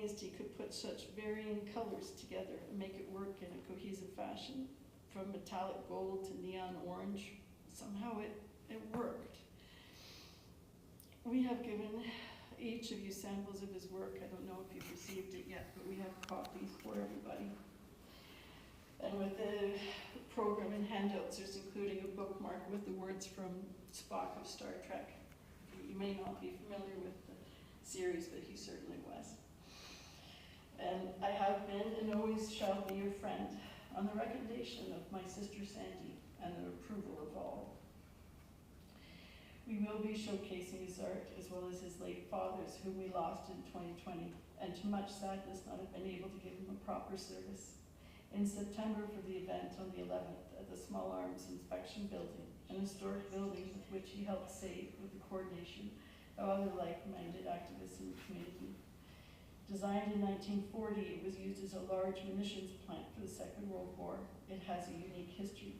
amazed he could put such varying colors together and make it work in a cohesive fashion. From metallic gold to neon orange, somehow it worked. We have given each of you samples of his work. I don't know if you've received it yet, but we have copies for everybody. And with the program and handouts, there's including a bookmark with the words from Spock of Star Trek. You may not be familiar with the series, but he certainly was. And I have been and always shall be your friend, on the recommendation of my sister Sandy and the approval of all. We will be showcasing his art as well as his late father's, whom we lost in 2020, and to much sadness not have been able to give him a proper service. In September for the event on the 11th at the Small Arms Inspection Building, an historic building with which he helped save with the coordination of other like-minded activists in the community. Designed in 1940, it was used as a large munitions plant for the Second World War. It has a unique history.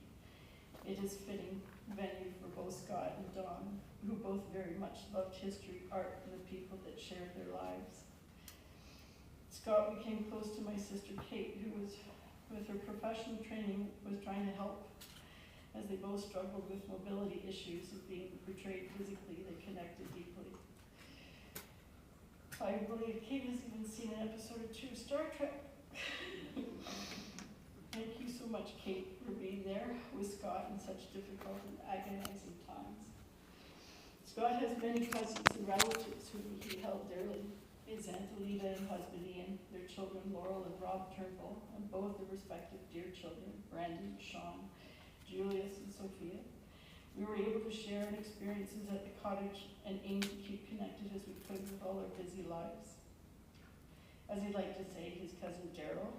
It is fitting venue for both Scott and Dawn, who both very much loved history, art, and the people that shared their lives. Scott became close to my sister Kate, who was, with her professional training, was trying to help. As they both struggled with mobility issues of being portrayed physically, they connected deeply. I believe Kate has even seen an episode or two of Star Trek. Thank you so much, Kate, for being there with Scott in such difficult and agonizing times. Scott has many cousins and relatives whom he held dearly. His Aunt Alida and husband Ian, their children Laurel and Rob Turnbull, and both their respective dear children, Brandon, Sean, Julius, and Sophia. We were able to share in experiences at the cottage and aim to keep connected as we could with all our busy lives. As he'd like to say, his cousin Daryl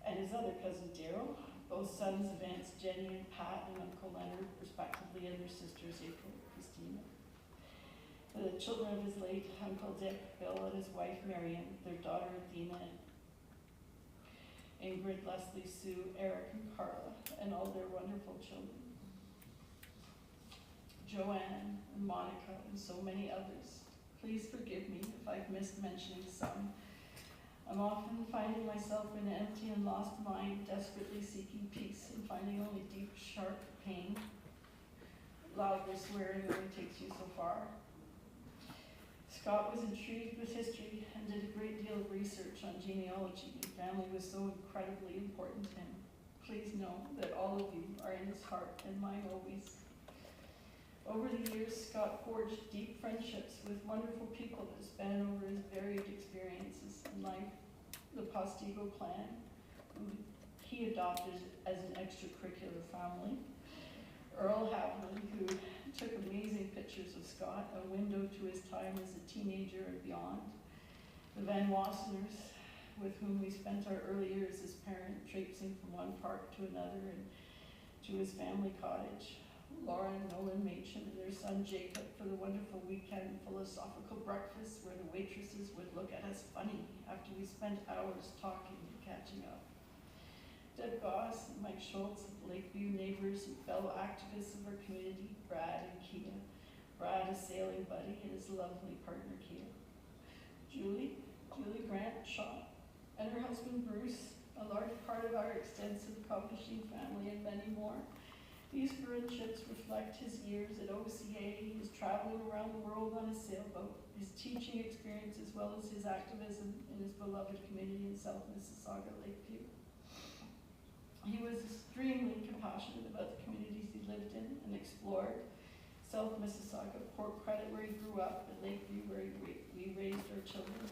and his other cousin Daryl, both sons of Aunts Jenny and Pat and Uncle Leonard, respectively, and their sisters April and Christina. The children of his late Uncle Dick, Bill, and his wife Marion, their daughter Athena, Ingrid, Leslie, Sue, Eric, and Carla, and all their wonderful children. Joanne and Monica and so many others. Please forgive me if I've missed mentioning some. I'm often finding myself in an empty and lost mind, desperately seeking peace and finding only deep, sharp pain. Louder swearing only takes you so far. Scott was intrigued with history and did a great deal of research on genealogy, and family was so incredibly important to him. Please know that all of you are in his heart and mine always. Over the years, Scott forged deep friendships with wonderful people that span over his varied experiences in life. The Postigo clan, who he adopted as an extracurricular family. Earl Havlin, who took amazing pictures of Scott, a window to his time as a teenager and beyond. The Van Wasseners, with whom we spent our early years as parents, traipsing from one park to another and to his family cottage. Laura and Nolan Machen and their son Jacob for the wonderful weekend philosophical breakfast where the waitresses would look at us funny after we spent hours talking and catching up. Deb Goss and Mike Schultz of Lakeview, neighbors and fellow activists of our community, Brad and Kia. Brad, a sailing buddy, and his lovely partner Kia. Julie Grant Shaw, and her husband Bruce, a large part of our extensive publishing family, and many more. These friendships reflect his years at OCA, his traveling around the world on a sailboat, his teaching experience, as well as his activism in his beloved community in South Mississauga, Lakeview. He was extremely compassionate about the communities he lived in and explored. South Mississauga, Port Credit, where he grew up, at Lakeview, where we raised our children.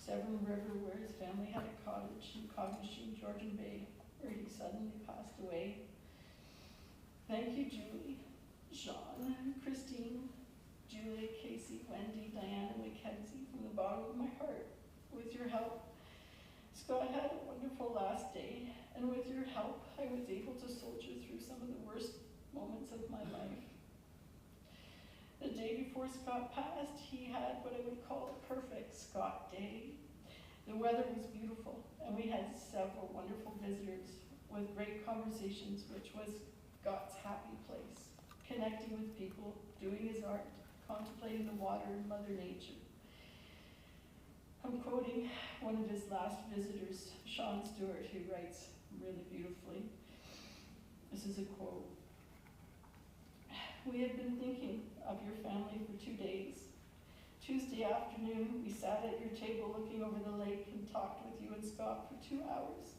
Severn River, where his family had a cottage, and Coventry, Georgian Bay, where he suddenly passed away. Thank you, Julie, Sean, Christine, Julia, Casey, Wendy, Diana, Mackenzie, from the bottom of my heart. With your help, Scott had a wonderful last day, and with your help, I was able to soldier through some of the worst moments of my life. The day before Scott passed, he had what I would call a perfect Scott day. The weather was beautiful, and we had several wonderful visitors with great conversations, which was Scott's happy place, connecting with people, doing his art, contemplating the water and Mother Nature. I'm quoting one of his last visitors, Sean Stewart, who writes really beautifully. This is a quote. "We have been thinking of your family for 2 days. Tuesday afternoon, we sat at your table looking over the lake and talked with you and Scott for 2 hours.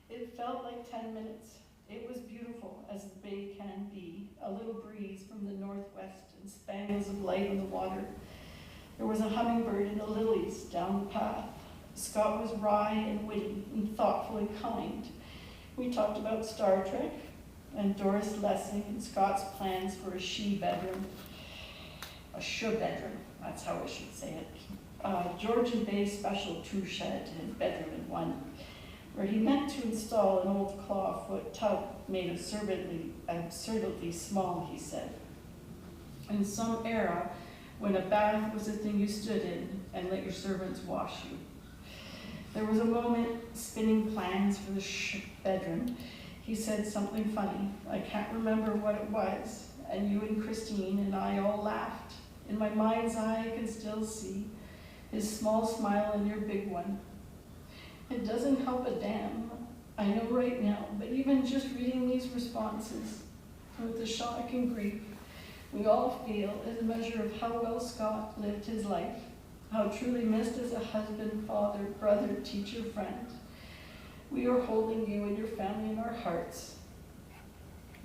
It felt like 10 minutes. It was beautiful as the bay can be, a little breeze from the northwest and spangles of light on the water. There was a hummingbird in the lilies down the path. Scott was wry and witty and thoughtful and kind. We talked about Star Trek and Doris Lessing and Scott's plans for a she-bedroom. A bedroom, that's how I should say it. Georgian Bay special 2-shed and bedroom in one, where he meant to install an old clawfoot tub made absurdly small, he said. In some era, when a bath was a thing you stood in and let your servants wash you. There was a moment spinning plans for the bedroom. He said something funny. I can't remember what it was, and you and Christine and I all laughed. In my mind's eye, I can still see his small smile and your big one. It doesn't help a damn, I know right now, but even just reading these responses, with the shock and grief we all feel is a measure of how well Scott lived his life, how truly missed as a husband, father, brother, teacher, friend. We are holding you and your family in our hearts.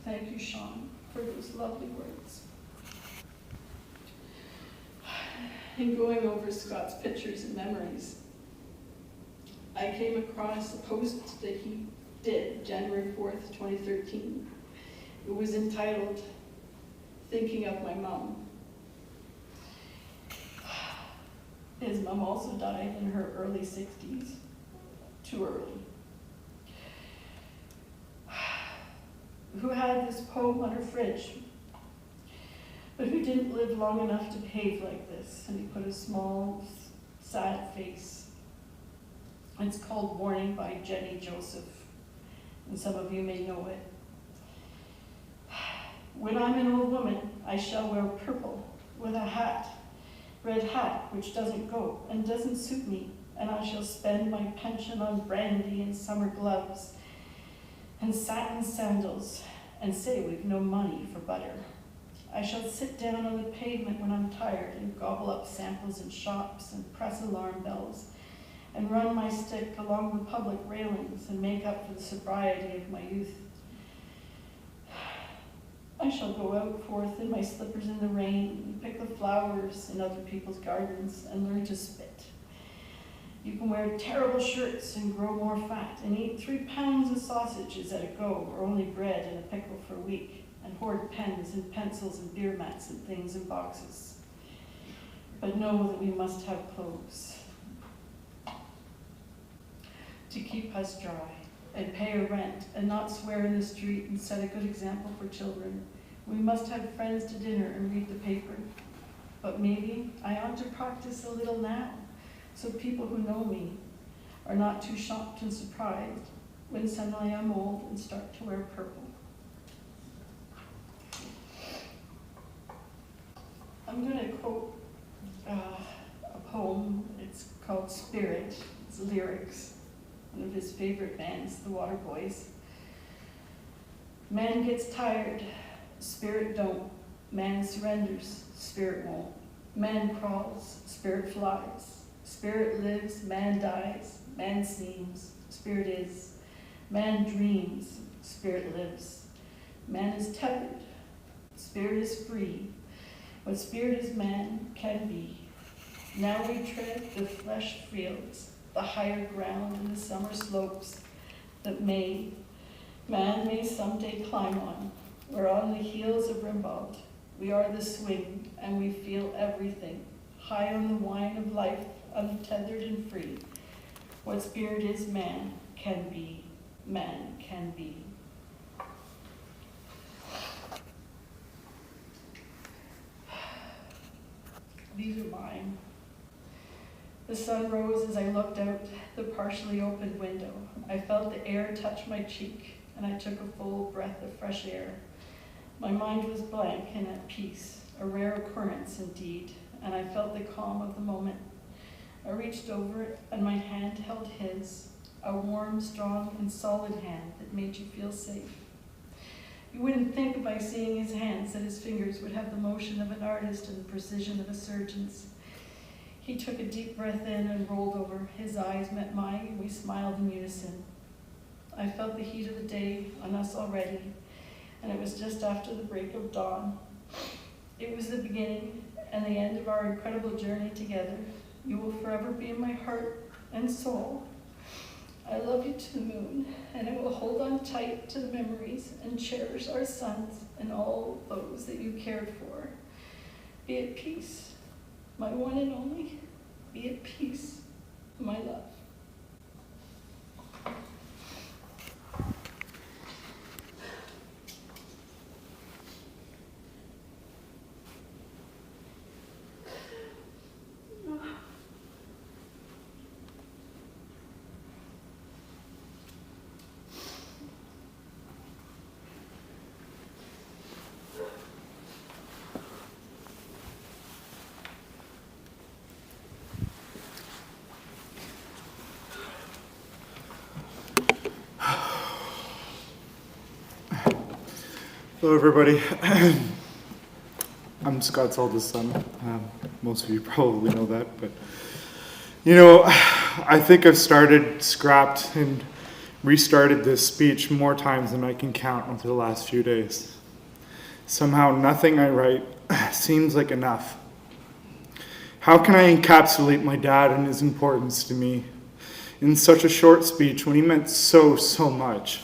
Thank you, Sean, for those lovely words." In going over Scott's pictures and memories, I came across a post that he did January 4th, 2013. It was entitled, "Thinking of My Mom." His mom also died in her early 60s, too early. Who had this poem on her fridge, but who didn't live long enough to behave like this, and he put a small, sad face. It's called Warning by Jenny Joseph, and some of you may know it. "When I'm an old woman, I shall wear purple with a red hat, which doesn't go and doesn't suit me, and I shall spend my pension on brandy and summer gloves and satin sandals and say we've no money for butter. I shall sit down on the pavement when I'm tired and gobble up samples in shops and press alarm bells and run my stick along the public railings and make up for the sobriety of my youth. I shall go out forth in my slippers in the rain and pick the flowers in other people's gardens and learn to spit. You can wear terrible shirts and grow more fat and eat 3 pounds of sausages at a go or only bread and a pickle for a week and hoard pens and pencils and beer mats and things in boxes. But know that we must have clothes to keep us dry and pay our rent and not swear in the street and set a good example for children. We must have friends to dinner and read the paper. But maybe I ought to practice a little now, so people who know me are not too shocked and surprised when suddenly I'm old and start to wear purple." I'm going to quote a poem. It's called Spirit. It's lyrics. One of his favorite bands, the Waterboys. "Man gets tired, spirit don't. Man surrenders, spirit won't. Man crawls, spirit flies. Spirit lives, man dies. Man seems, spirit is. Man dreams, spirit lives. Man is tethered, spirit is free. What spirit is man can be. Now we tread the flesh fields, the higher ground and the summer slopes that man may someday climb on. We're on the heels of Rimbaud. We are the swing, and we feel everything. High on the wine of life, untethered and free. What spirit is man can be, man can be." These are mine. The sun rose as I looked out the partially opened window. I felt the air touch my cheek, and I took a full breath of fresh air. My mind was blank and at peace, a rare occurrence indeed, and I felt the calm of the moment. I reached over and my hand held his, a warm, strong, and solid hand that made you feel safe. You wouldn't think by seeing his hands that his fingers would have the motion of an artist and the precision of a surgeon's. He took a deep breath in and rolled over. His eyes met mine, and we smiled in unison. I felt the heat of the day on us already, and it was just after the break of dawn. It was the beginning and the end of our incredible journey together. You will forever be in my heart and soul. I love you to the moon, and I will hold on tight to the memories and cherish our sons and all those that you cared for. Be at peace, my one and only. Be at peace, my love. Hello, everybody. I'm Scott's oldest son. Most of you probably know that, but I think I've scrapped, and restarted this speech more times than I can count over the last few days. Somehow, nothing I write seems like enough. How can I encapsulate my dad and his importance to me in such a short speech when he meant so much?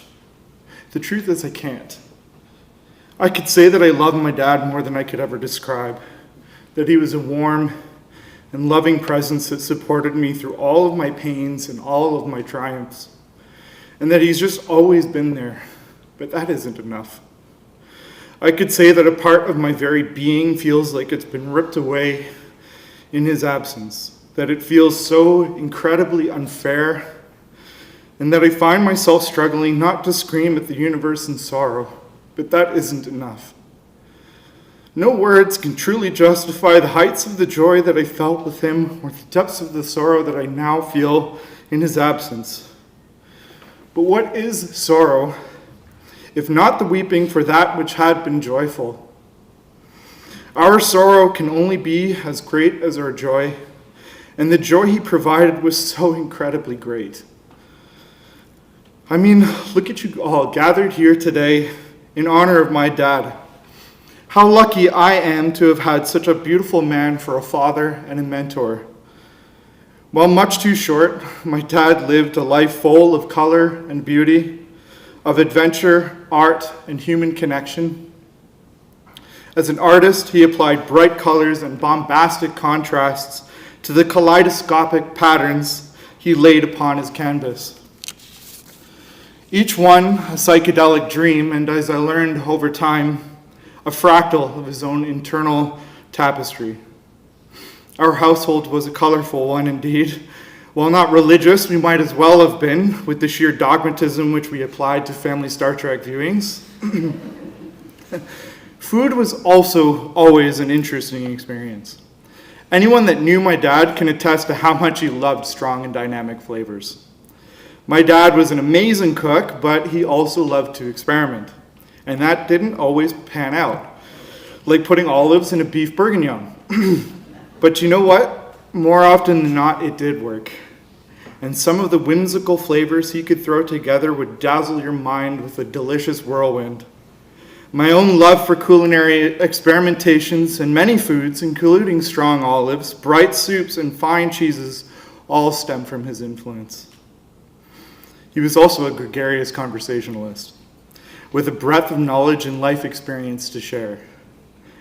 The truth is, I can't. I could say that I loved my dad more than I could ever describe, that he was a warm and loving presence that supported me through all of my pains and all of my triumphs, and that he's just always been there, but that isn't enough. I could say that a part of my very being feels like it's been ripped away in his absence, that it feels so incredibly unfair, and that I find myself struggling not to scream at the universe in sorrow, but that isn't enough. No words can truly justify the heights of the joy that I felt with him or the depths of the sorrow that I now feel in his absence. But what is sorrow, if not the weeping for that which had been joyful? Our sorrow can only be as great as our joy, and the joy he provided was so incredibly great. I mean, look at you all gathered here today in honor of my dad. How lucky I am to have had such a beautiful man for a father and a mentor. While much too short, my dad lived a life full of color and beauty, of adventure, art, and human connection. As an artist, he applied bright colors and bombastic contrasts to the kaleidoscopic patterns he laid upon his canvas. Each one a psychedelic dream, and as I learned over time, a fractal of his own internal tapestry. Our household was a colorful one indeed. While not religious, we might as well have been, with the sheer dogmatism which we applied to family Star Trek viewings. Food was also always an interesting experience. Anyone that knew my dad can attest to how much he loved strong and dynamic flavors. My dad was an amazing cook, but he also loved to experiment. And that didn't always pan out, like putting olives in a beef bourguignon. But you know what? More often than not, it did work. And some of the whimsical flavors he could throw together would dazzle your mind with a delicious whirlwind. My own love for culinary experimentations and many foods, including strong olives, bright soups, and fine cheeses, all stem from his influence. He was also a gregarious conversationalist, with a breadth of knowledge and life experience to share.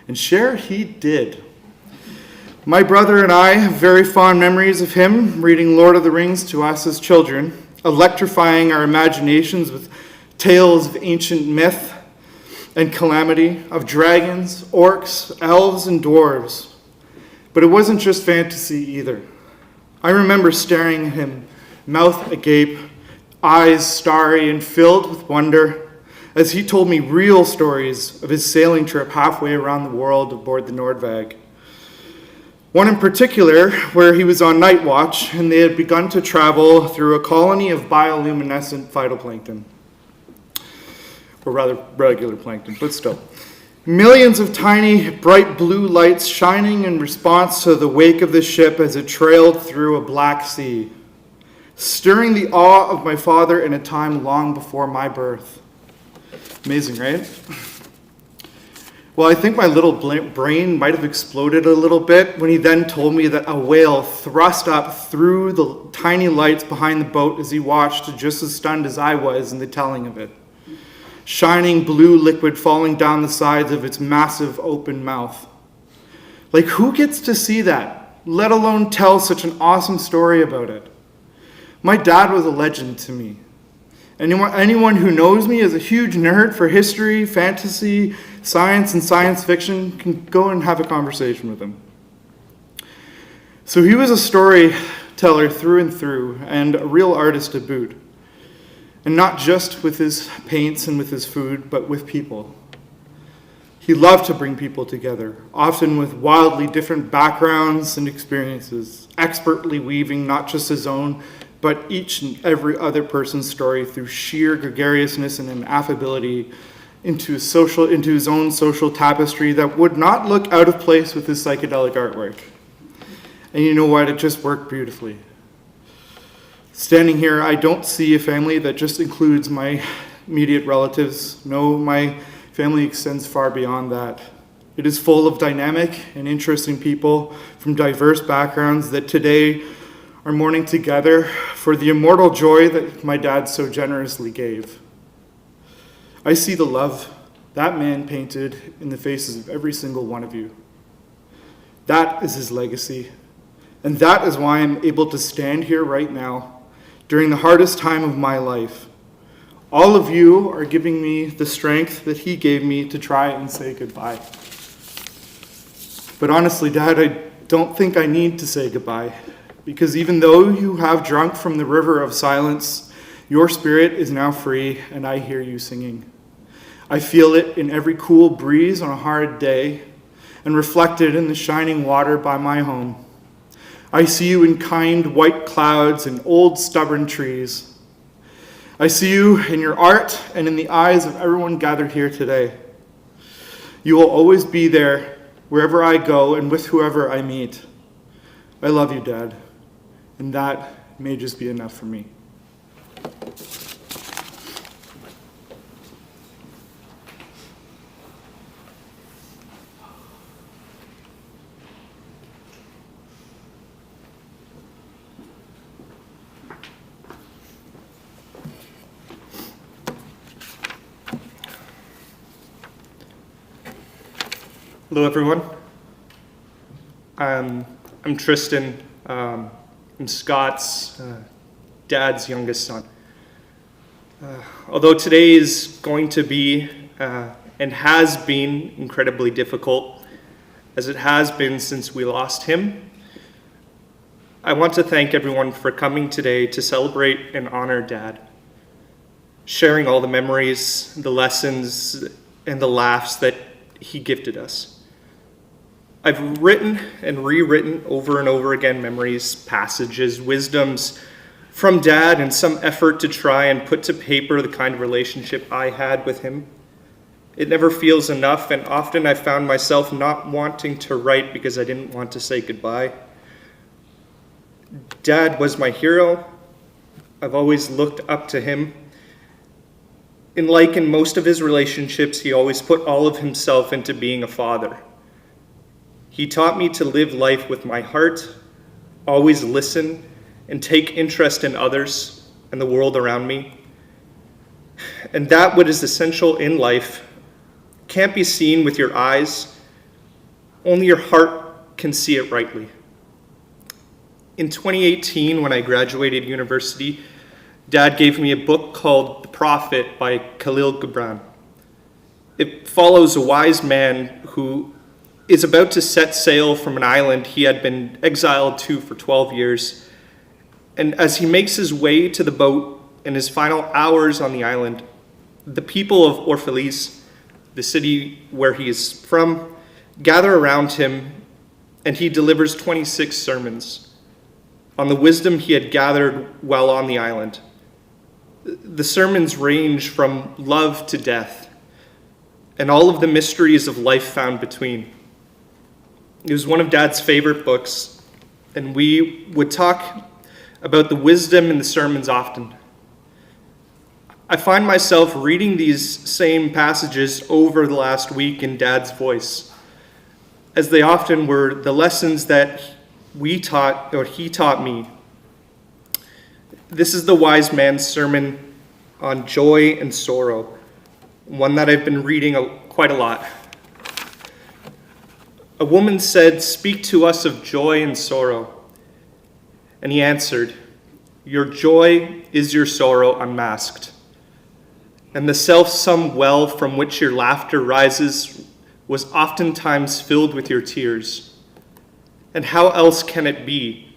And share he did. My brother and I have very fond memories of him reading Lord of the Rings to us as children, electrifying our imaginations with tales of ancient myth and calamity, of dragons, orcs, elves, and dwarves. But it wasn't just fantasy either. I remember staring at him, mouth agape, eyes starry and filled with wonder, as he told me real stories of his sailing trip halfway around the world aboard the Nordvag. One in particular where he was on night watch and they had begun to travel through a colony of bioluminescent phytoplankton. Or rather, regular plankton, but still. Millions of tiny, bright blue lights shining in response to the wake of the ship as it trailed through a black sea, stirring the awe of my father in a time long before my birth. Amazing, right? Well, I think my little brain might have exploded a little bit when he then told me that a whale thrust up through the tiny lights behind the boat as he watched, just as stunned as I was in the telling of it. Shining blue liquid falling down the sides of its massive open mouth. Like, who gets to see that, let alone tell such an awesome story about it? My dad was a legend to me. Anyone who knows me as a huge nerd for history, fantasy, science, and science fiction can go and have a conversation with him. So he was a storyteller through and through, and a real artist to boot. And not just with his paints and with his food, but with people. He loved to bring people together, often with wildly different backgrounds and experiences, expertly weaving not just his own, but each and every other person's story through sheer gregariousness and an affability into his own social tapestry that would not look out of place with his psychedelic artwork. And you know what? It just worked beautifully. Standing here, I don't see a family that just includes my immediate relatives. No, my family extends far beyond that. It is full of dynamic and interesting people from diverse backgrounds that today are mourning together for the immortal joy that my dad so generously gave. I see the love that man painted in the faces of every single one of you. That is his legacy. And that is why I'm able to stand here right now during the hardest time of my life. All of you are giving me the strength that he gave me to try and say goodbye. But honestly, Dad, I don't think I need to say goodbye, because even though you have drunk from the river of silence, your spirit is now free, and I hear you singing. I feel it in every cool breeze on a hard day, and reflected in the shining water by my home. I see you in kind white clouds and old stubborn trees. I see you in your art and in the eyes of everyone gathered here today. You will always be there wherever I go and with whoever I meet. I love you, Dad, and that may just be enough for me. Hello, everyone. I'm Tristan. I'm Scott's dad's youngest son. Although today is going to be and has been incredibly difficult, as it has been since we lost him, I want to thank everyone for coming today to celebrate and honor Dad, sharing all the memories, the lessons, and the laughs that he gifted us. I've written and rewritten over and over again memories, passages, wisdoms from Dad in some effort to try and put to paper the kind of relationship I had with him. It never feels enough, and often I found myself not wanting to write because I didn't want to say goodbye. Dad was my hero. I've always looked up to him. Like in most of his relationships, he always put all of himself into being a father. He taught me to live life with my heart, always listen, and take interest in others and the world around me. And that what is essential in life can't be seen with your eyes, only your heart can see it rightly. In 2018, when I graduated university, Dad gave me a book called The Prophet by Khalil Gibran. It follows a wise man who is about to set sail from an island he had been exiled to for 12 years. And as he makes his way to the boat in his final hours on the island, the people of Orphalese, the city where he is from, gather around him and he delivers 26 sermons on the wisdom he had gathered while on the island. The sermons range from love to death, and all of the mysteries of life found between. It was one of Dad's favorite books, and we would talk about the wisdom in the sermons often. I find myself reading these same passages over the last week in Dad's voice, as they often were the lessons that he taught me. This is the wise man's sermon on joy and sorrow, one that I've been reading quite a lot. A woman said, "Speak to us of joy and sorrow." And he answered, "Your joy is your sorrow unmasked. And the self-some well from which your laughter rises was oftentimes filled with your tears. And how else can it be?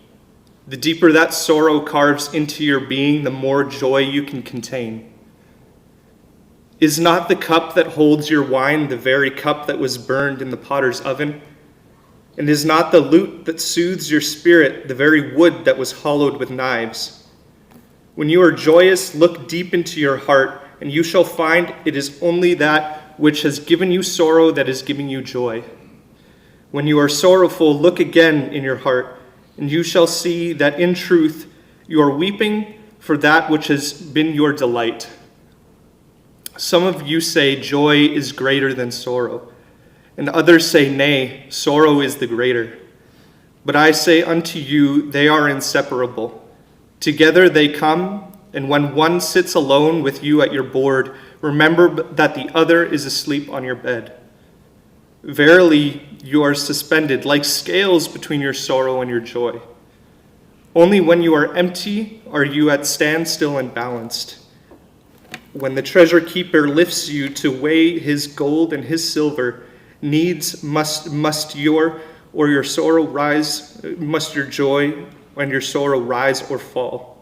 The deeper that sorrow carves into your being, the more joy you can contain. Is not the cup that holds your wine the very cup that was burned in the potter's oven? And is not the lute that soothes your spirit the very wood that was hollowed with knives? When you are joyous, look deep into your heart, and you shall find it is only that which has given you sorrow that is giving you joy. When you are sorrowful, look again in your heart, and you shall see that in truth you are weeping for that which has been your delight. Some of you say joy is greater than sorrow, and others say, nay, sorrow is the greater. But I say unto you, they are inseparable. Together they come, and when one sits alone with you at your board, remember that the other is asleep on your bed. Verily, you are suspended like scales between your sorrow and your joy. Only when you are empty are you at standstill and balanced. When the treasure keeper lifts you to weigh his gold and his silver, needs must your joy and your sorrow rise or fall.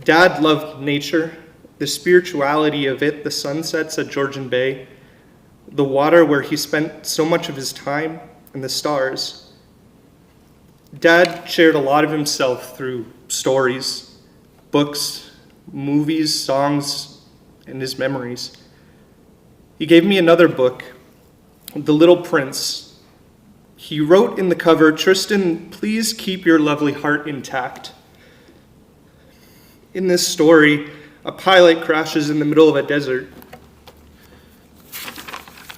Dad loved nature, the spirituality of it, the sunsets at Georgian Bay, the water where he spent so much of his time, and the stars. Dad shared a lot of himself through stories, books, movies, songs, and his memories. He gave me another book, The Little Prince. He wrote in the cover, "Tristan, please keep your lovely heart intact." In this story, a pilot crashes in the middle of a desert.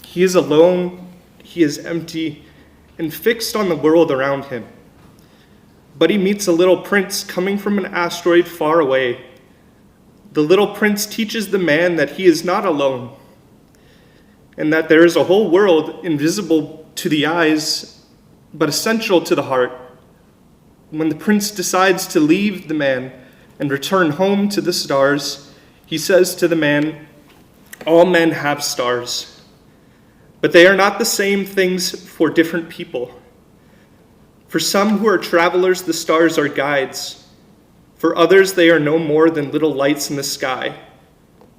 He is alone, he is empty, and fixed on the world around him. But he meets a little prince coming from an asteroid far away. The little prince teaches the man that he is not alone, and that there is a whole world invisible to the eyes, but essential to the heart. When the prince decides to leave the man and return home to the stars, he says to the man, "All men have stars, but they are not the same things for different people. For some who are travelers, the stars are guides. For others, they are no more than little lights in the sky.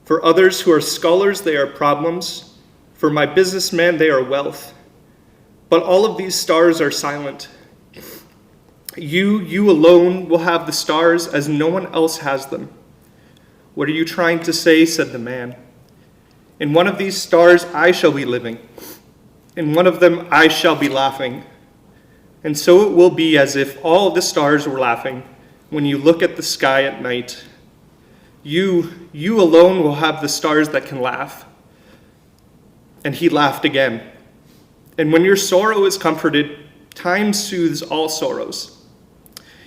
For others who are scholars, they are problems. For my businessman, they are wealth. But all of these stars are silent. You alone will have the stars as no one else has them." "What are you trying to say?" said the man. "In one of these stars I shall be living. In one of them I shall be laughing. And so it will be as if all the stars were laughing when you look at the sky at night. You alone will have the stars that can laugh." And he laughed again. "And when your sorrow is comforted, time soothes all sorrows.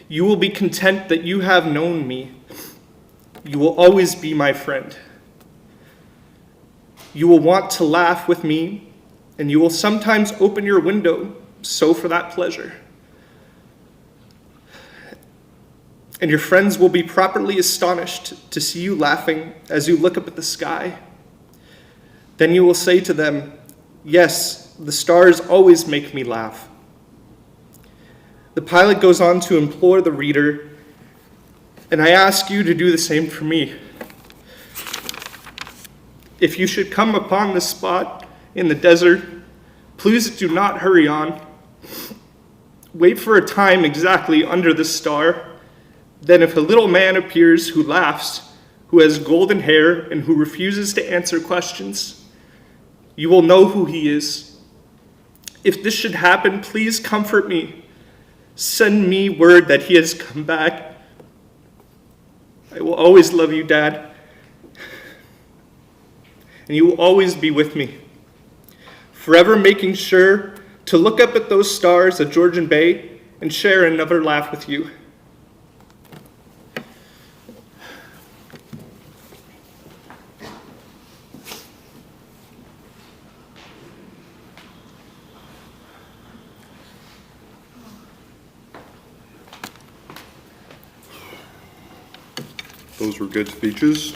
You will be content that you have known me. You will always be my friend. You will want to laugh with me, and you will sometimes open your window so for that pleasure. And your friends will be properly astonished to see you laughing as you look up at the sky. Then you will say to them, 'Yes, the stars always make me laugh.'" The pilot goes on to implore the reader, and I ask you to do the same for me. If you should come upon this spot in the desert, please do not hurry on. Wait for a time exactly under the star. Then if a little man appears who laughs, who has golden hair, and who refuses to answer questions, you will know who he is. If this should happen, please comfort me. Send me word that he has come back. I will always love you, Dad. And you will always be with me, forever making sure to look up at those stars at Georgian Bay and share another laugh with you. Those were good speeches.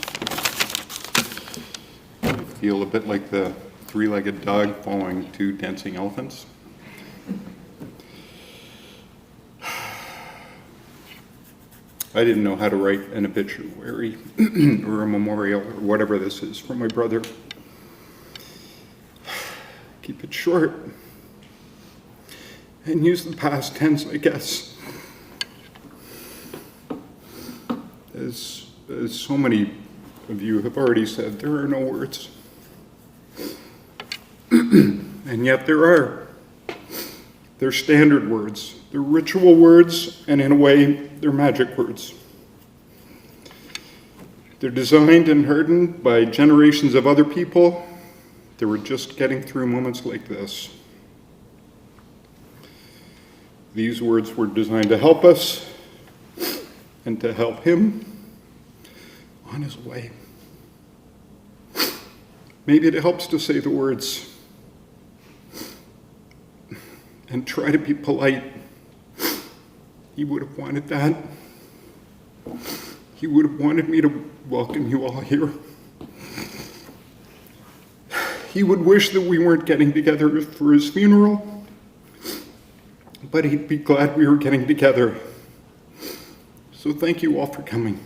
I feel a bit like the three-legged dog following two dancing elephants. I didn't know how to write an obituary or a memorial or whatever this is for my brother. Keep it short and use the past tense, I guess. As so many of you have already said, there are no words. And yet there are. They're standard words. They're ritual words, and in a way, they're magic words. They're designed and hardened by generations of other people that were just getting through moments like this. These words were designed to help us and to help him on his way. Maybe it helps to say the words and try to be polite. He would have wanted that. He would have wanted me to welcome you all here. He would wish that we weren't getting together for his funeral, but he'd be glad we were getting together. So thank you all for coming.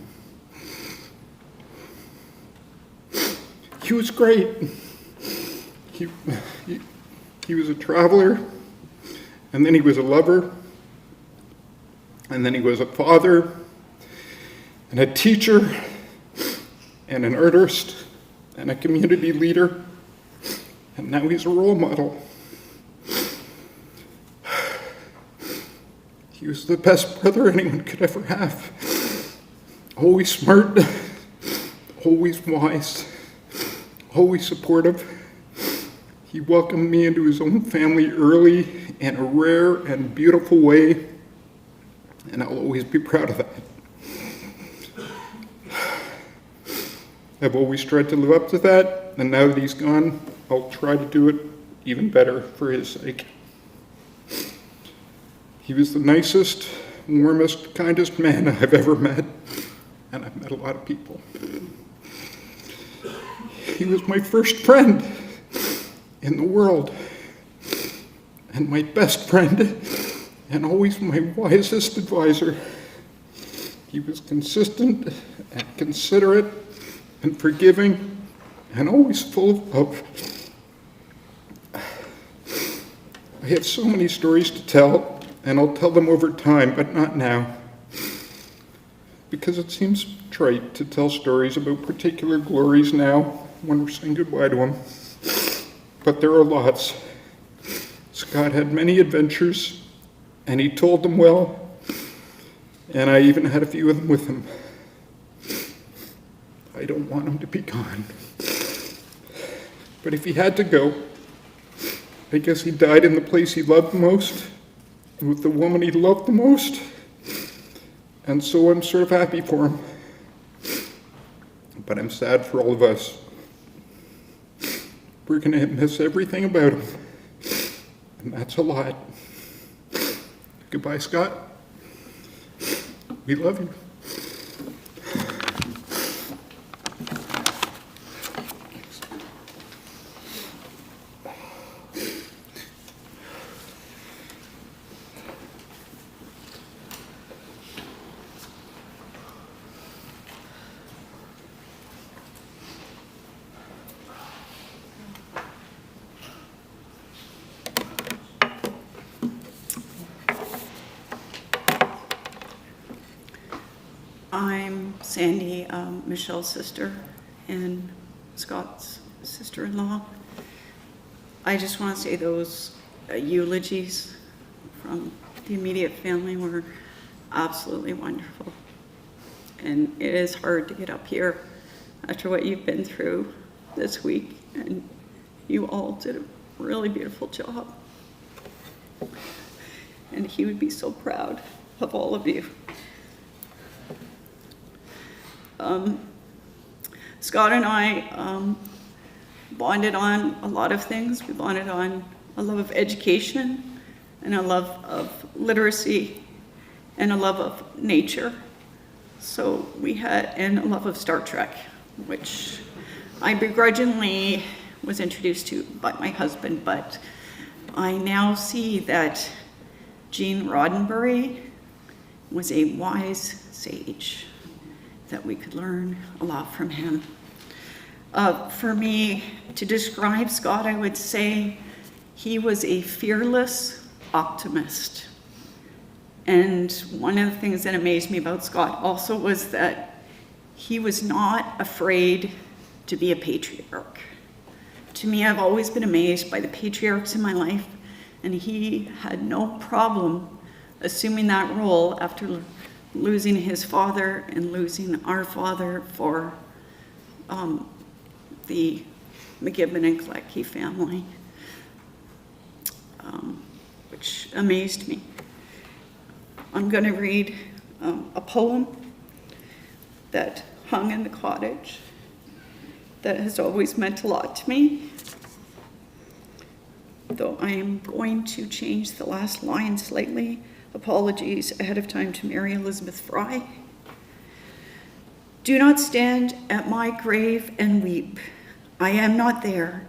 He was great. He was a traveler, and then he was a lover, and then he was a father, and a teacher, and an artist, and a community leader, and now he's a role model. He was the best brother anyone could ever have. Always smart, always wise, always supportive. He welcomed me into his own family early in a rare and beautiful way, and I'll always be proud of that. I've always tried to live up to that, and now that he's gone, I'll try to do it even better for his sake. He was the nicest, warmest, kindest man I've ever met, and I've met a lot of people. He was my first friend in the world, and my best friend, and always my wisest advisor. He was consistent and considerate and forgiving and always full of love. I have so many stories to tell, and I'll tell them over time, but not now. Because it seems trite to tell stories about particular glories now when we're saying goodbye to him. But there are lots. Scott had many adventures, and he told them well, and I even had a few of them with him. I don't want him to be gone. But if he had to go, I guess he died in the place he loved most, and with the woman he loved the most, and so I'm sort of happy for him. But I'm sad for all of us. We're going to miss everything about him, and that's a lot. Goodbye, Scott. We love you. I'm Sandy, Michelle's sister and Scott's sister-in-law. I just want to say those eulogies from the immediate family were absolutely wonderful. And it is hard to get up here after what you've been through this week, and you all did a really beautiful job. And he would be so proud of all of you. Scott and I bonded on a lot of things. We bonded on a love of education and a love of literacy and a love of nature. So we had, and a love of Star Trek, which I begrudgingly was introduced to by my husband, but I now see that Gene Roddenberry was a wise sage, that we could learn a lot from him. For me, to describe Scott, I would say he was a fearless optimist. And one of the things that amazed me about Scott also was that he was not afraid to be a patriarch. To me, I've always been amazed by the patriarchs in my life, and he had no problem assuming that role after losing his father and losing our father for the McGibbon and Kletke family, which amazed me. I'm going to read a poem that hung in the cottage that has always meant a lot to me, though I am going to change the last line slightly. Apologies ahead of time to Mary Elizabeth Fry. Do not stand at my grave and weep. I am not there.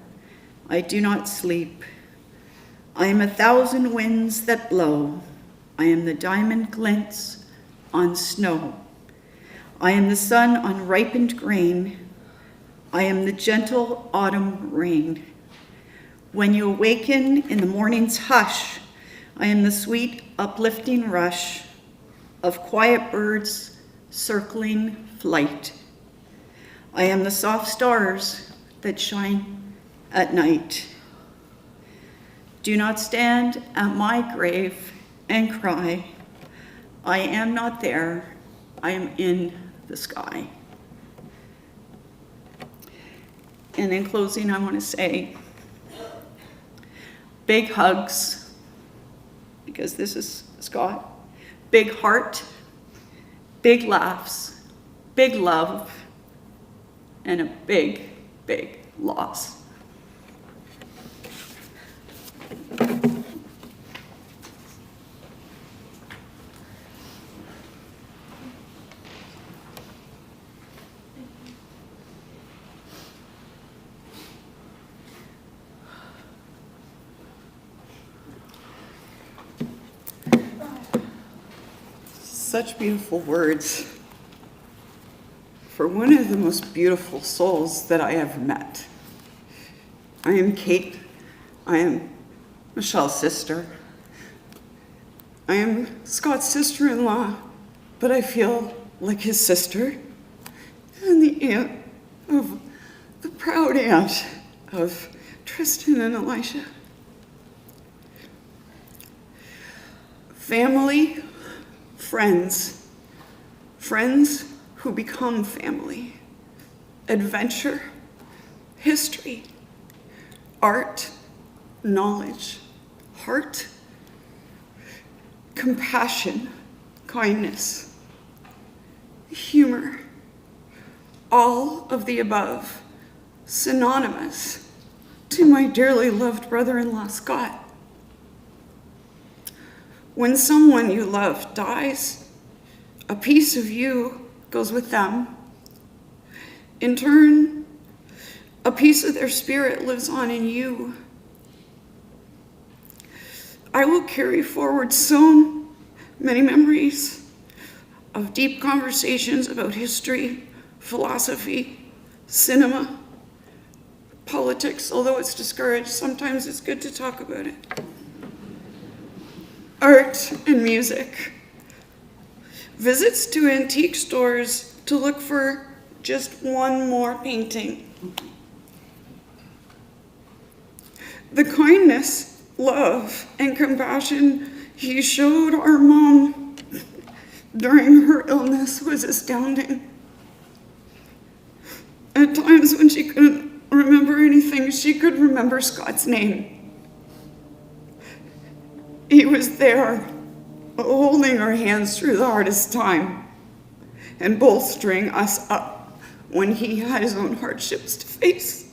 I do not sleep. I am 1,000 winds that blow. I am the diamond glints on snow. I am the sun on ripened grain. I am the gentle autumn rain. When you awaken in the morning's hush, I am the sweet uplifting rush of quiet birds circling flight. I am the soft stars that shine at night. Do not stand at my grave and cry, I am not there, I am in the sky. And in closing, I want to say big hugs, because this is Scott, big heart, big laughs, big love, and a big, big loss. Such beautiful words for one of the most beautiful souls that I ever met. I am Kate. I am Michelle's sister. I am Scott's sister-in-law, but I feel like his sister and the aunt of the proud aunt of Tristan and Elisha. Family, friends, friends who become family, adventure, history, art, knowledge, heart, compassion, kindness, humor, all of the above, synonymous to my dearly loved brother-in-law, Scott. When someone you love dies, a piece of you goes with them. In turn, a piece of their spirit lives on in you. I will carry forward so many memories of deep conversations about history, philosophy, cinema, politics, although it's discouraged, sometimes it's good to talk about it. Art and music. visits to antique stores to look for just one more painting. The kindness, love, and compassion he showed our mom during her illness was astounding. At times when she couldn't remember anything, she could remember Scott's name. He was there, holding our hands through the hardest time and bolstering us up when he had his own hardships to face.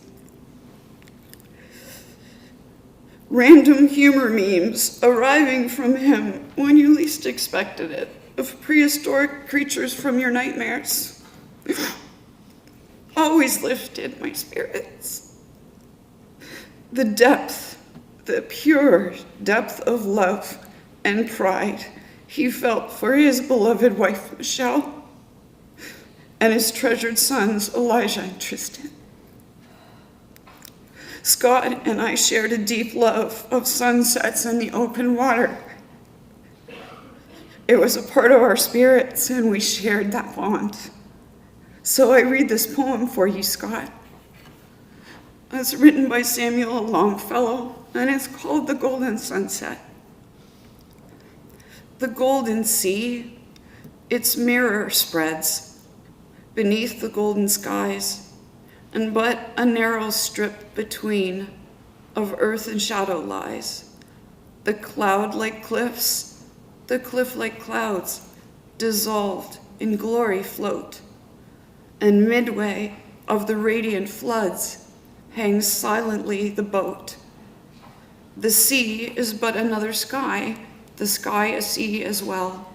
Random humor memes arriving from him when you least expected it, of prehistoric creatures from your nightmares, always lifted my spirits. The depth, the pure depth of love and pride he felt for his beloved wife, Michelle, and his treasured sons, Elijah and Tristan. Scott and I shared a deep love of sunsets and the open water. It was a part of our spirits, and we shared that bond. So I read this poem for you, Scott. It's written by Samuel Longfellow, and it's called The Golden Sunset. The golden sea, its mirror spreads beneath the golden skies, and but a narrow strip between of earth and shadow lies. The cloud-like cliffs, the cliff-like clouds, dissolved in glory float, and midway of the radiant floods hangs silently the boat. The sea is but another sky, the sky a sea as well,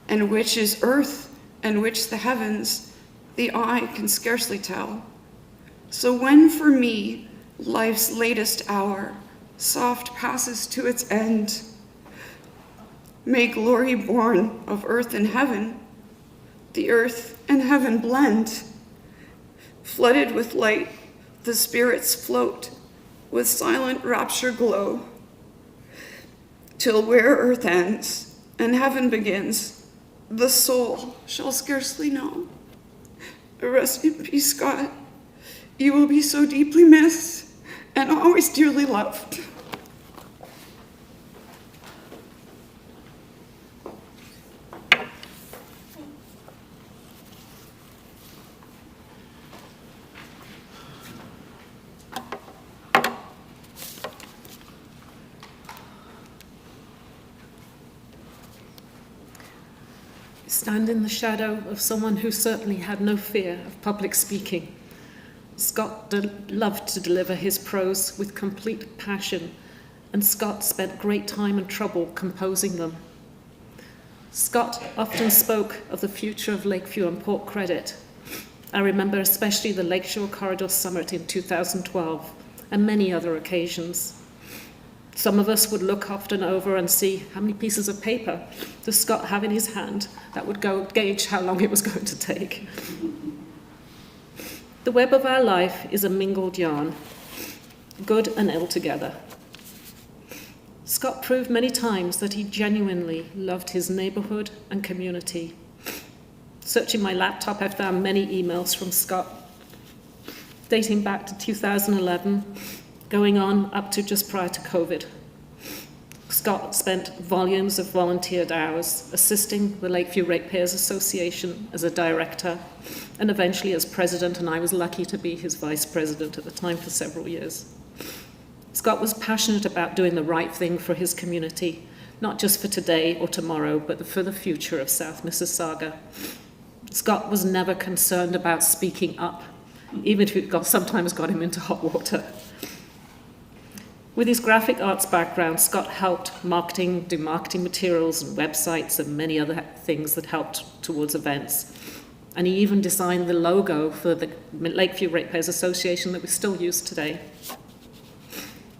and which is earth and which the heavens, the eye can scarcely tell. So when for me life's latest hour soft passes to its end, may glory born of earth and heaven, the earth and heaven blend. Flooded with light, the spirits float with silent rapture glow, till where earth ends and heaven begins, the soul shall scarcely know. Rest in peace, Scott. You will be so deeply missed and always dearly loved. Stand in the shadow of someone who certainly had no fear of public speaking. Scott loved to deliver his prose with complete passion, and Scott spent great time and trouble composing them. Scott often spoke of the future of Lakeview and Port Credit. I remember especially the Lakeshore Corridor Summit in 2012 and many other occasions. Some of us would look often over and see how many pieces of paper does Scott have in his hand that would gauge how long it was going to take. The web of our life is a mingled yarn, good and ill together. Scott proved many times that he genuinely loved his neighborhood and community. Searching my laptop, I found many emails from Scott dating back to 2011, going on up to just prior to COVID. Scott spent volumes of volunteered hours assisting the Lakeview Ratepayers Association as a director and eventually as president, and I was lucky to be his vice president at the time for several years. Scott was passionate about doing the right thing for his community, not just for today or tomorrow, but for the future of South Mississauga. Scott was never concerned about speaking up, even if it sometimes got him into hot water. With his graphic arts background, Scott helped do marketing materials and websites and many other things that helped towards events. And he even designed the logo for the Lakeview Ratepayers Association that we still use today.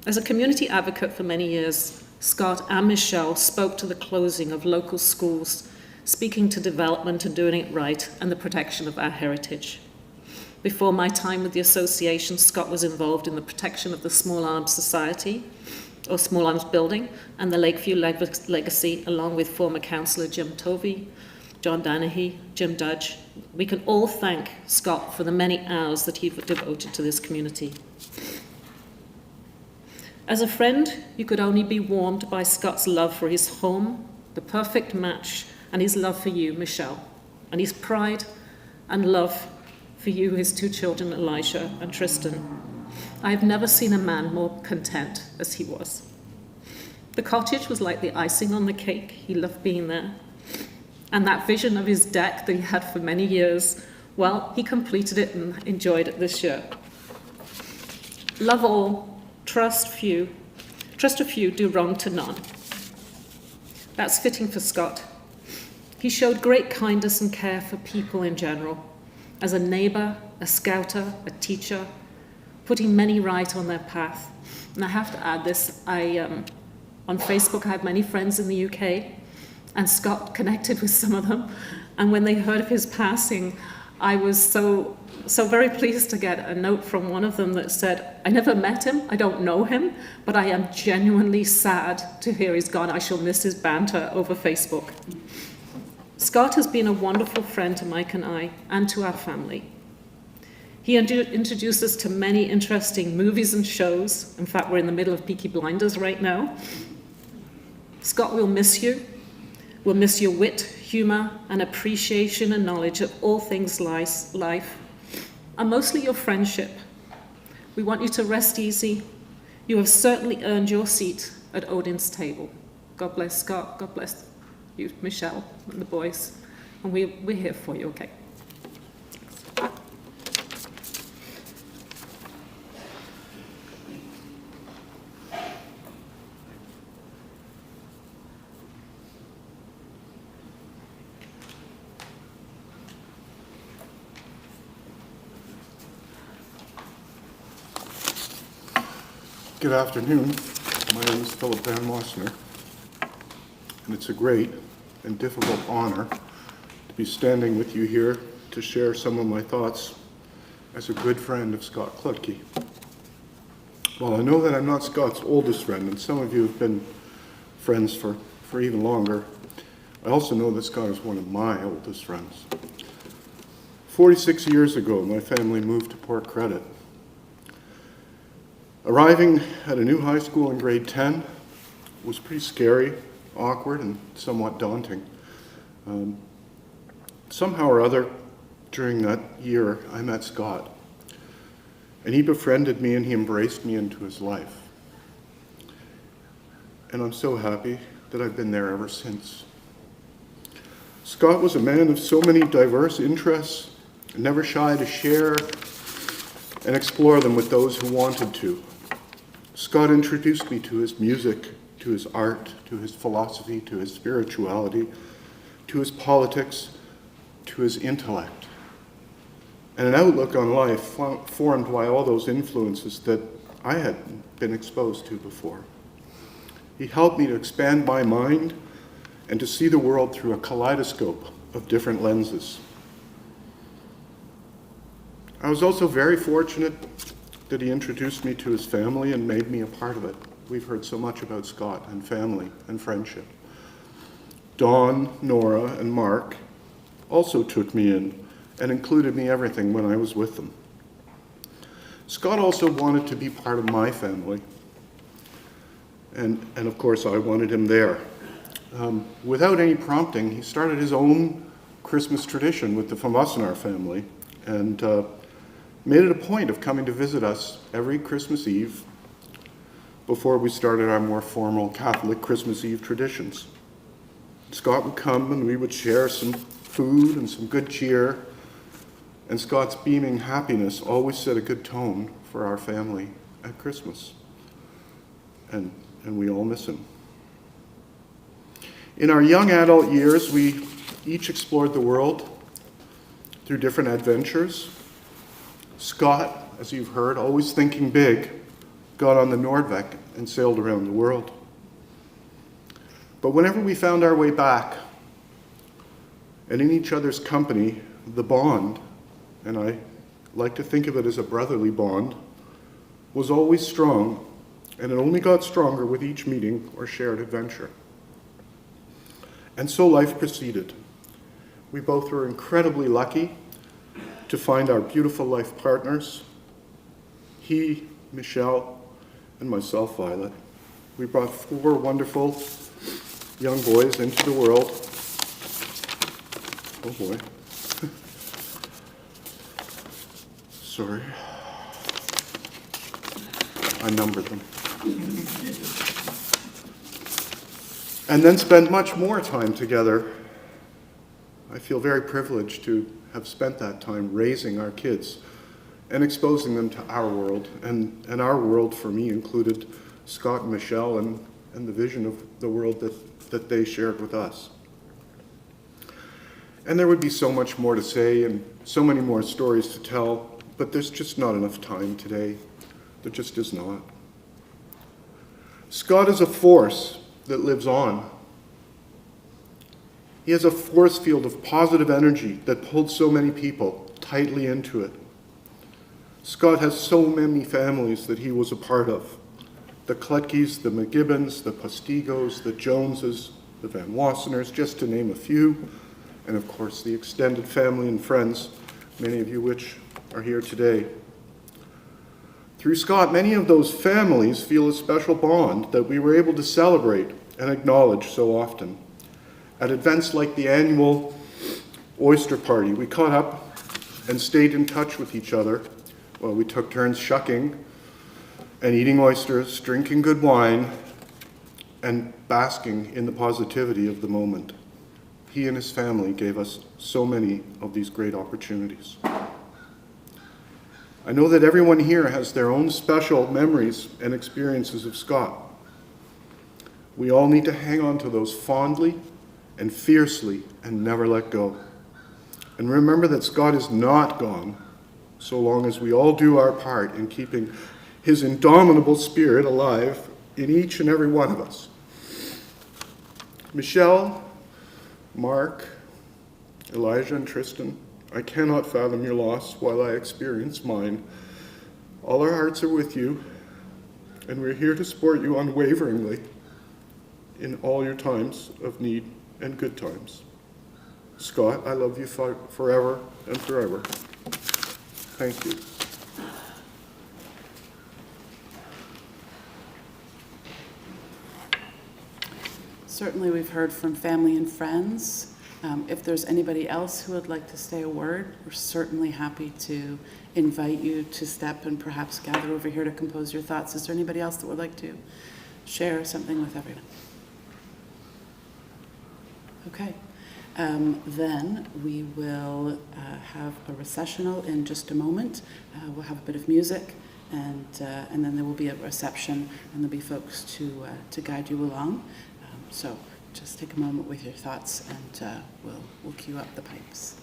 As a community advocate for many years, Scott and Michelle spoke to the closing of local schools, speaking to development and doing it right and the protection of our heritage. Before my time with the association, Scott was involved in the protection of the Small Arms Society, or Small Arms Building, and the Lakeview Legacy, along with former councillor Jim Tovey, John Danahy, Jim Dudge. We can all thank Scott for the many hours that he devoted to this community. As a friend, you could only be warmed by Scott's love for his home, the perfect match, and his love for you, Michelle, and his pride and love for you, his two children, Elijah and Tristan. I have never seen a man more content as he was. The cottage was like the icing on the cake. He loved being there. And that vision of his deck that he had for many years, well, he completed it and enjoyed it this year. Love all, trust a few, do wrong to none. That's fitting for Scott. He showed great kindness and care for people in general, as a neighbour, a scouter, a teacher, putting many right on their path. And I have to add this, on Facebook I have many friends in the UK, and Scott connected with some of them, and when they heard of his passing, I was so very pleased to get a note from one of them that said, I never met him, I don't know him, but I am genuinely sad to hear he's gone. I shall miss his banter over Facebook. Scott has been a wonderful friend to Mike and I, and to our family. He introduced us to many interesting movies and shows. In fact, we're in the middle of Peaky Blinders right now. Scott, we'll miss you. We'll miss your wit, humour, and appreciation and knowledge of all things life, and mostly your friendship. We want you to rest easy. You have certainly earned your seat at Odin's table. God bless Scott. God bless you, Michelle, and the boys. And we're here for you, okay? Good afternoon. My name is Philip Van Mossner, and it's a great and difficult honor to be standing with you here to share some of my thoughts as a good friend of Scott Kletke. While I know that I'm not Scott's oldest friend, and some of you have been friends for even longer, I also know that Scott is one of my oldest friends. 46 years ago, my family moved to Port Credit. Arriving at a new high school in grade 10 was pretty scary, awkward, and somewhat daunting. Somehow or other, during that year, I met Scott, and he befriended me and he embraced me into his life. And I'm so happy that I've been there ever since. Scott was a man of so many diverse interests, never shy to share and explore them with those who wanted to. Scott introduced me to his music, to his art, to his philosophy, to his spirituality, to his politics, to his intellect, and an outlook on life formed by all those influences that I had been exposed to before. He helped me to expand my mind and to see the world through a kaleidoscope of different lenses. I was also very fortunate that he introduced me to his family and made me a part of it. We've heard so much about Scott and family and friendship. Dawn, Nora, and Mark also took me in and included me everything when I was with them. Scott also wanted to be part of my family, and of course I wanted him there. Without any prompting, he started his own Christmas tradition with the Van Wassenaar family, and made it a point of coming to visit us every Christmas Eve before we started our more formal Catholic Christmas Eve traditions. Scott would come and we would share some food and some good cheer, and Scott's beaming happiness always set a good tone for our family at Christmas. And we all miss him. In our young adult years, we each explored the world through different adventures. Scott, as you've heard, always thinking big, got on the Nordvik and sailed around the world. But whenever we found our way back, and in each other's company, the bond, and I like to think of it as a brotherly bond, was always strong, and it only got stronger with each meeting or shared adventure. And so life proceeded. We both were incredibly lucky to find our beautiful life partners. He, Michelle, and myself, Violet. We brought 4 wonderful young boys into the world. Oh boy. Sorry. I numbered them. And then spent much more time together. I feel very privileged to have spent that time raising our kids and exposing them to our world. And our world, for me, included Scott and Michelle and the vision of the world that they shared with us. And there would be so much more to say and so many more stories to tell, but there's just not enough time today. There just is not. Scott is a force that lives on. He has a force field of positive energy that pulled so many people tightly into it. Scott has so many families that he was a part of. The Kletkes, the McGibbons, the Postigos, the Joneses, the Van Wasseners, just to name a few. And of course, the extended family and friends, many of you which are here today. Through Scott, many of those families feel a special bond that we were able to celebrate and acknowledge so often. At events like the annual oyster party, we caught up and stayed in touch with each other while we took turns shucking and eating oysters, drinking good wine, and basking in the positivity of the moment. He and his family gave us so many of these great opportunities. I know that everyone here has their own special memories and experiences of Scott. We all need to hang on to those fondly and fiercely and never let go. And remember that Scott is not gone so long as we all do our part in keeping his indomitable spirit alive in each and every one of us. Michelle, Mark, Elijah, and Tristan, I cannot fathom your loss while I experience mine. All our hearts are with you, and we're here to support you unwaveringly in all your times of need and good times. Scott, I love you forever and forever. Thank you. Certainly we've heard from family and friends. If there's anybody else who would like to say a word, we're certainly happy to invite you to step and perhaps gather over here to compose your thoughts. Is there anybody else that would like to share something with everyone? Okay. Then we will have a recessional in just a moment. We'll have a bit of music, and then there will be a reception, and there'll be folks to guide you along. So just take a moment with your thoughts, and we'll cue up the pipes.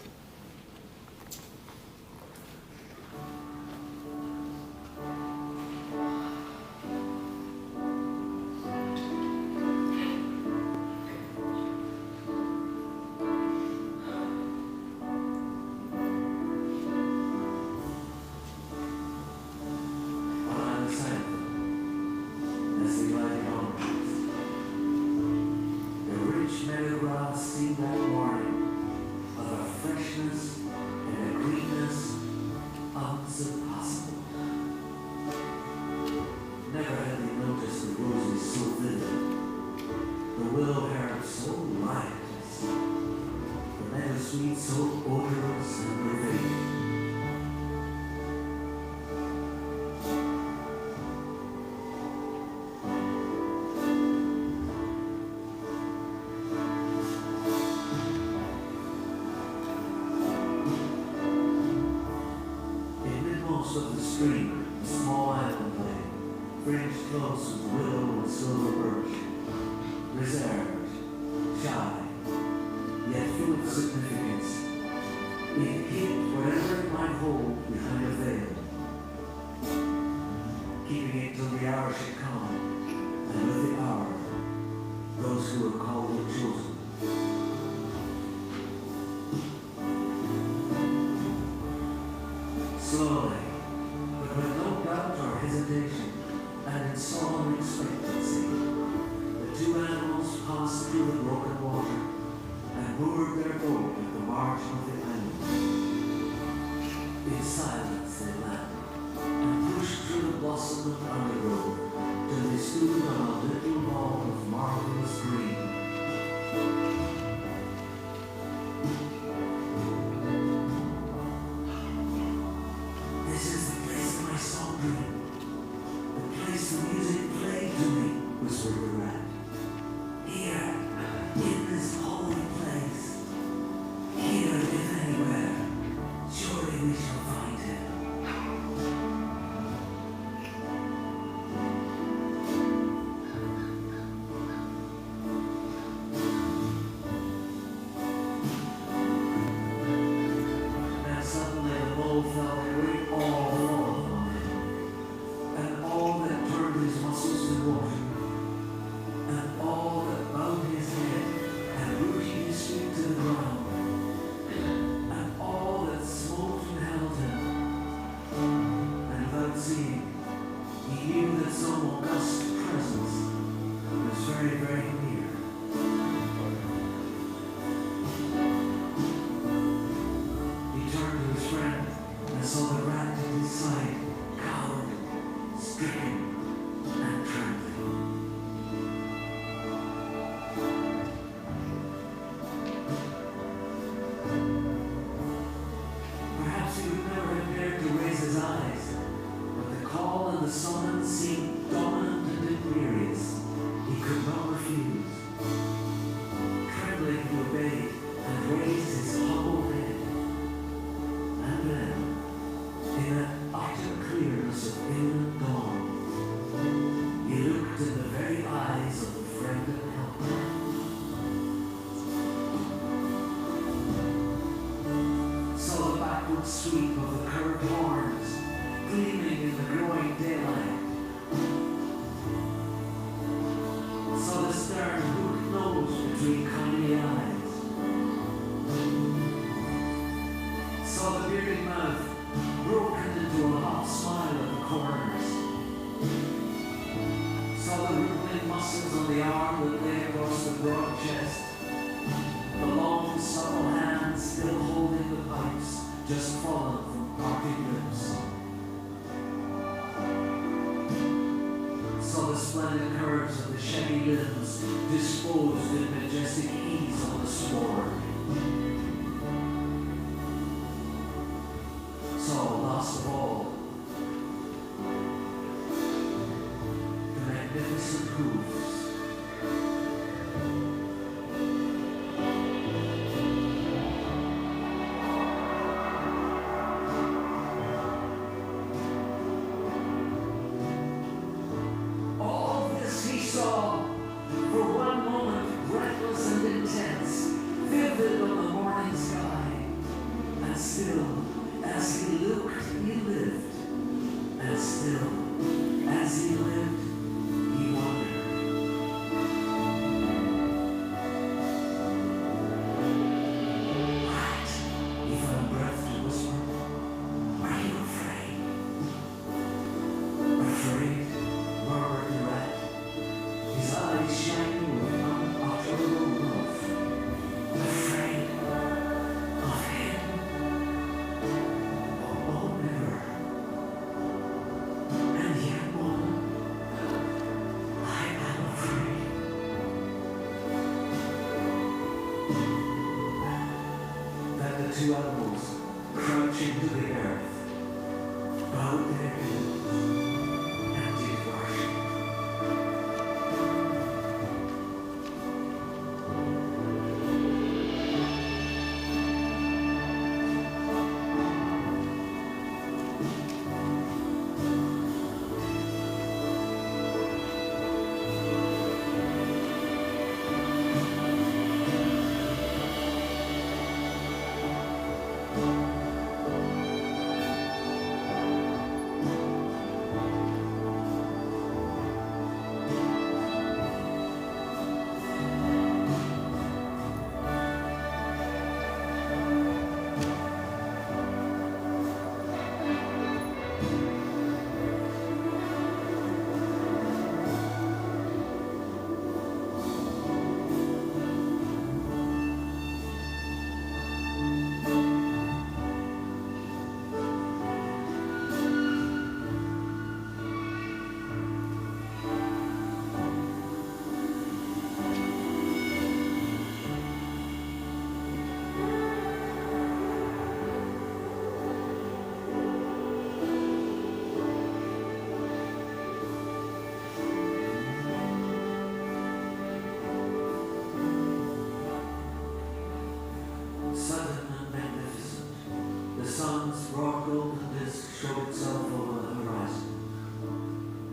Of the stream, a small island lay, fringed close with willow and silver birch, reserved, shy, yet full of significance. It hid whatever it might hold behind a veil, keeping it till the hour should come, and with the hour, those who were called were chosen. Slowly, with no doubt or hesitation, and in solemn expectancy, the two animals passed through the broken water and moored their boat at the margin of the island. In silence they land, and pushed through the blossom of undergrowth, till they stood on a little lawn of marvelous green. This is the place of my song dream, the place the music played to me, whispered the rat. Here, in this holy place, here if anywhere, surely we shall find him. And suddenly the bull felt a great awe fall upon him, and all that turned his muscles to water, and all that bowed his head and rooted his feet to the ground, and all that smote and held him. And without seeing, he knew that some august presence was very, very near. He turned to his friend and saw the rat at his side, cowed, stricken, and trembling. Perhaps he would never have dared to raise his eyes, but the call and the summons seemed dominant and imperious. He could not refuse. Trembling, he obeyed and raised his humble head. And then, in that utter clearness of imminent dawn, he looked in the very eyes of the friend and helper. Saw the backward sweep of the curved horns gleaming in the growing daylight. Saw the stern hooked nose between kindly eyes. Saw the bearded mouth broken into a hot smile at the corners. Saw the rippling muscles on the arm that lay across the broad chest. The long, supple hands still holding the pipes just fallen from parted lips. Saw the splendid curves of the shaggy limbs disposed in majestic ease on the sward. Saw, last of all, the magnificent hooves. All this he saw, for one moment breathless and intense, vivid on the morning sky. And still, as he looked, he lived. And still, as he lived, he wondered. Rat, he found breath to whisper, are you afraid? Afraid, murmured the rat, his eyes shining with unutterable love. Afraid of him? Oh, never. And yet, woman, I am afraid. Then the two animals, crouching to the earth, bowed their heads and did worship. The sun's broad golden disk showed itself over the horizon,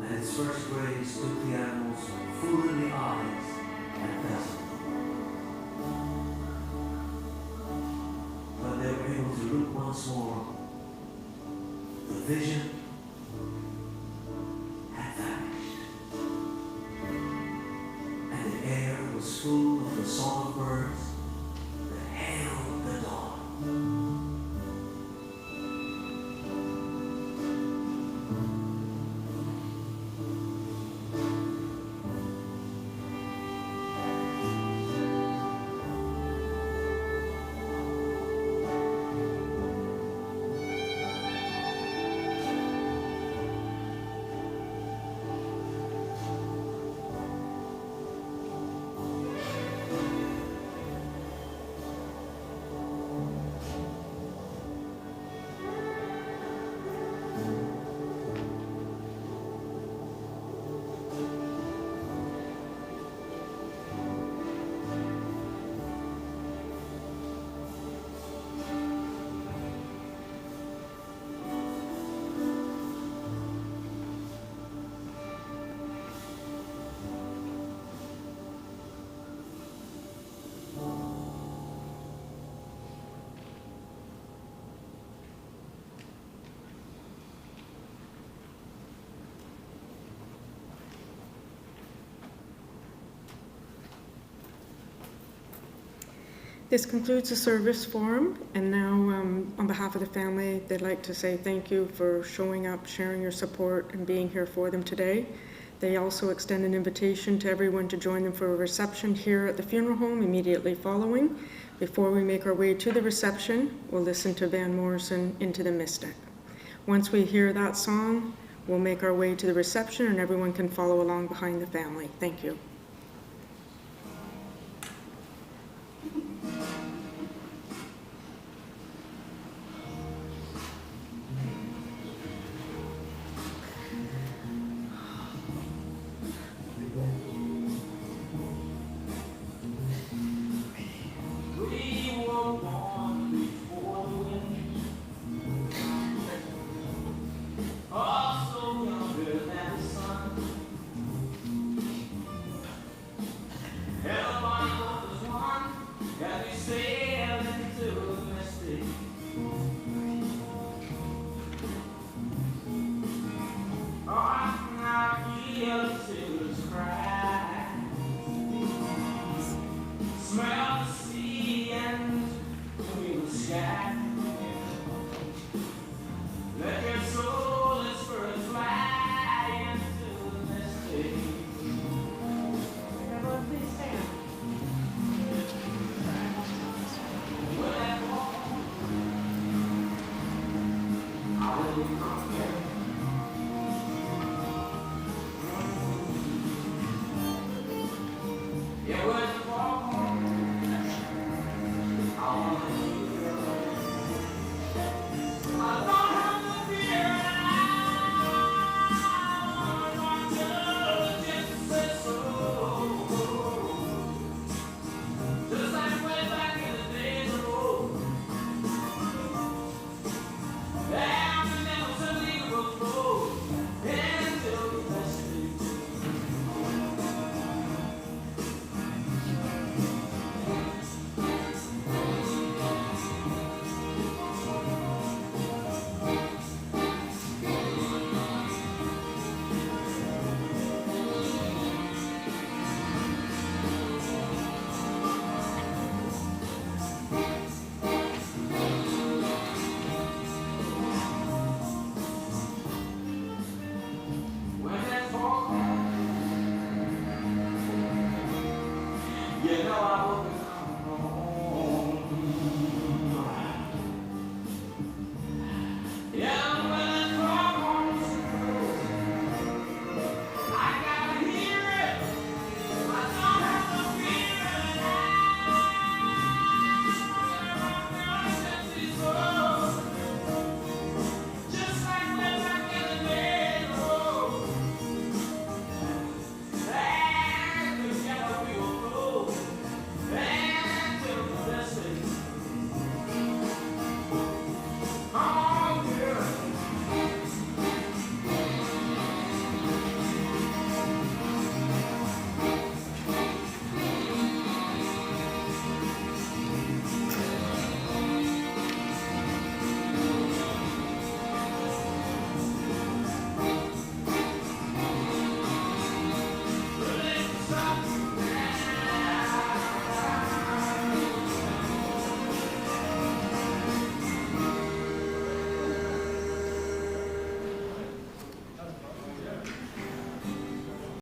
and its first rays took the animals full in the eyes and dazzled them. When they were able to look once more, the vision had vanished, and the air was full of the song of birds that hailed the dawn. This concludes the service forum, and now on behalf of the family, they'd like to say thank you for showing up, sharing your support, and being here for them today. They also extend an invitation to everyone to join them for a reception here at the funeral home immediately following. Before we make our way to the reception, we'll listen to Van Morrison, Into the Mystic. Once we hear that song, we'll make our way to the reception and everyone can follow along behind the family. Thank you. I will